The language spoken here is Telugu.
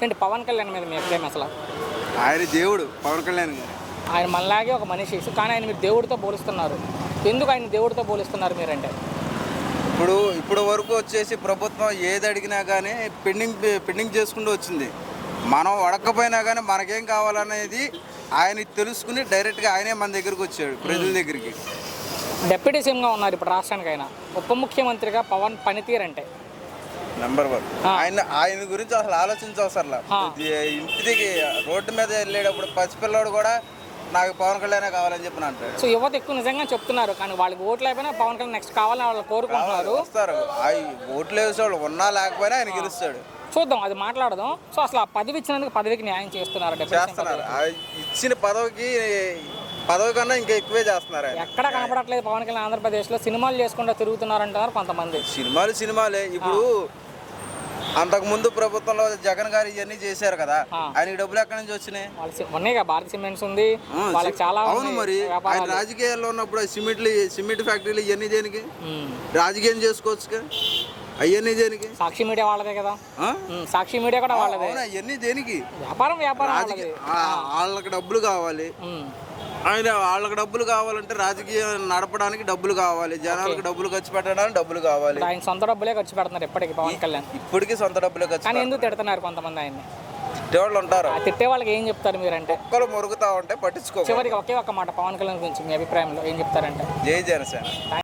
అంటే పవన్ కళ్యాణ్ మీద మీ అభిప్రాయం అసలు? ఆయన దేవుడు పవన్ కళ్యాణ్ గారు. ఆయన మనలాగే ఒక మనిషి, కానీ ఆయన మీరు దేవుడితో పోలుస్తున్నారు. ఎందుకు ఆయన దేవుడితో పోలుస్తున్నారు మీరంటే? ఇప్పుడు వరకు వచ్చేసి ప్రభుత్వం ఏది అడిగినా కానీ పెండింగ్ చేసుకుంటూ వచ్చింది. మనం అడగకపోయినా కానీ మనకేం కావాలనేది ఆయన తెలుసుకుని డైరెక్ట్గా ఆయనే మన దగ్గరికి వచ్చాడు, ప్రజల దగ్గరికి. డిప్యూటీ సీఎంగా ఉన్నారు ఇప్పుడు రాష్ట్రానికి. ఆయన ఉప ముఖ్యమంత్రిగా పవన్ పనితీరు అంటే నెంబర్ 1. ఆయన గురించి అసలు ఆలోచించవసరలా. ఇంటికి రోడ్డు మీద వెళ్ళేటప్పుడు పసిపిల్లడు కూడా నాకు పవన్ కళ్యాణ్ కావాలని చెప్పి అంటాడు. సో యువత ఎక్కువ నిజంగా చెప్తున్నారు, కానీ వాళ్ళకి ఓట్లు అయిపోయినా పవన్ కళ్యాణ్ నెక్స్ట్ కావాలని వాళ్ళు కోరుకుంటున్నారు. వస్తారు ఓట్లు వేసేవాళ్ళు ఉన్నా లేకపోయినా ఆయన గెలుస్తాడు. చూద్దాం, అది మాట్లాడదాం. సో అసలు ఆ పదవి ఇచ్చినందుకు పదవికి న్యాయం చేస్తున్నారు. ఇచ్చిన పదవి కన్నా ఇంకా ఎక్కువే చేస్తున్నారు. ఎక్కడ కనపడట్లేదు పవన్ కళ్యాణ్ ఆంధ్రప్రదేశ్లో. సినిమాలు చేసుకుంటూ తిరుగుతున్నారంటున్నారు కొంతమంది. సినిమాలే. ఇప్పుడు అంతకుముందు ప్రభుత్వంలో జగన్ గారు ఇవన్నీ చేశారు కదా, ఆయనకి డబ్బులు ఎక్కడి నుంచి వచ్చినాయి? ఉన్నాయి, భారత్ సిమెంట్స్ ఉంది, వాళ్ళకి చాలా. అవును, మరి ఆయన రాజకీయాల్లో ఉన్నప్పుడు సిమెంట్ ఫ్యాక్టరీలు ఇవన్నీ దేనికి? రాజకీయం చేసుకోవచ్చు, అవన్నీ దేనికి? సాక్షి మీడియా వాళ్ళదే కదా, సాక్షి మీడియా కూడా వాళ్ళదే. అవన్నీ దేనికి? వ్యాపారం. వాళ్ళకి డబ్బులు కావాలి. వాళ్ళకి డబ్బులు కావాలంటే రాజకీయం నడపడానికి డబ్బులు కావాలి, జనాలకు డబ్బులు ఖర్చు పెట్టడానికి డబ్బులు కావాలి. ఆయన సొంత డబ్బులే ఖర్చు పెడుతున్నారు ఇప్పటికి పవన్ కళ్యాణ్. ఇప్పటికీ సొంత డబ్బులే ఖర్చు. కానీ ఎందుకు తిడుతున్నారు కొంతమంది ఆయన్ని? తిట్టేవాళ్ళు ఉంటారు. తిట్టే వాళ్ళకి ఏం చెప్తారు మీరంటే? ఒక్కరు మురుగుతా ఉంటే పట్టించుకో. చివరికి ఒకే ఒక్క మాట పవన్ కళ్యాణ్ గురించి మీ అభిప్రాయంలో ఏం చెప్తారంటే? జై జనసేన.